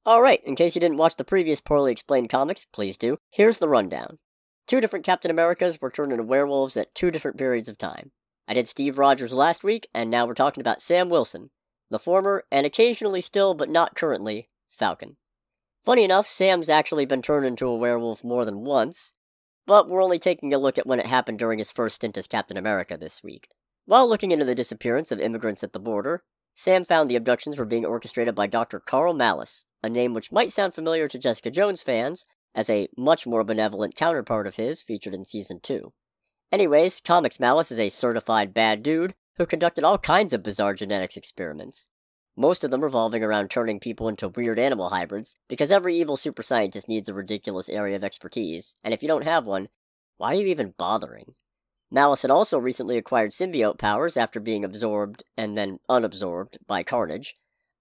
Alright, in case you didn't watch the previous poorly explained comics, please do. Here's the rundown. 2 different Captain Americas were turned into werewolves at 2 different periods of time. I did Steve Rogers last week, and now we're talking about Sam Wilson, the former, and occasionally still, but not currently, Falcon. Funny enough, Sam's actually been turned into a werewolf more than once, but we're only taking a look at when it happened during his first stint as Captain America this week. While looking into the disappearance of immigrants at the border, Sam found the abductions were being orchestrated by Dr. Carl Malice, a name which might sound familiar to Jessica Jones fans, as a much more benevolent counterpart of his featured in Season 2. Anyways, Comics Malice is a certified bad dude who conducted all kinds of bizarre genetics experiments, most of them revolving around turning people into weird animal hybrids, because every evil super scientist needs a ridiculous area of expertise, and if you don't have one, why are you even bothering? Malice had also recently acquired symbiote powers after being absorbed and then unabsorbed by Carnage,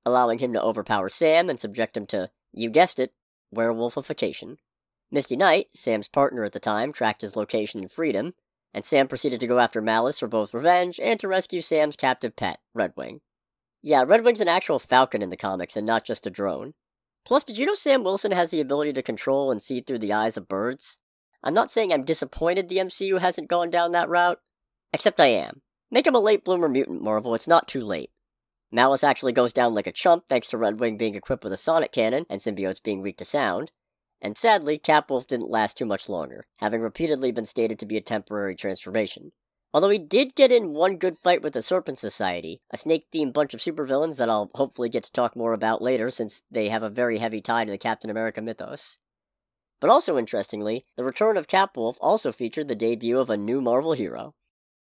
allowing him to overpower Sam and subject him to, you guessed it, werewolfification. Misty Knight, Sam's partner at the time, tracked his location and freed him, and Sam proceeded to go after Malice for both revenge and to rescue Sam's captive pet, Redwing. Yeah, Redwing's an actual falcon in the comics and not just a drone. Plus, did you know Sam Wilson has the ability to control and see through the eyes of birds? I'm not saying I'm disappointed the MCU hasn't gone down that route, except I am. Make him a late bloomer mutant, Marvel, it's not too late. Malice actually goes down like a chump thanks to Redwing being equipped with a sonic cannon and symbiotes being weak to sound, and sadly, Capwolf didn't last too much longer, having repeatedly been stated to be a temporary transformation. Although he did get in one good fight with the Serpent Society, a snake-themed bunch of supervillains that I'll hopefully get to talk more about later since they have a very heavy tie to the Captain America mythos. But also interestingly, the return of Capwolf also featured the debut of a new Marvel hero.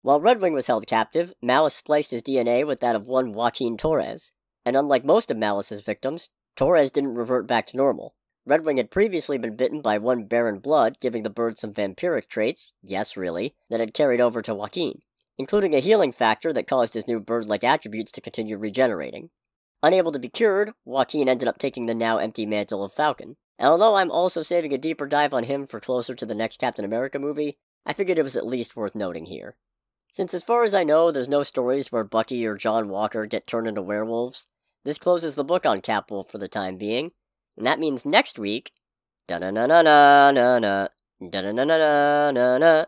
While Redwing was held captive, Malice spliced his DNA with that of one Joaquin Torres, and unlike most of Malice's victims, Torres didn't revert back to normal. Redwing had previously been bitten by one Baron Blood, giving the bird some vampiric traits, yes really, that had carried over to Joaquin, including a healing factor that caused his new bird-like attributes to continue regenerating. Unable to be cured, Joaquin ended up taking the now empty mantle of Falcon. And although I'm also saving a deeper dive on him for closer to the next Captain America movie, I figured it was at least worth noting here. Since as far as I know, there's no stories where Bucky or John Walker get turned into werewolves, this closes the book on Capwolf for the time being, and that means next week, da-na-na-na-na-na-na, da-na-na-na-na-na-na,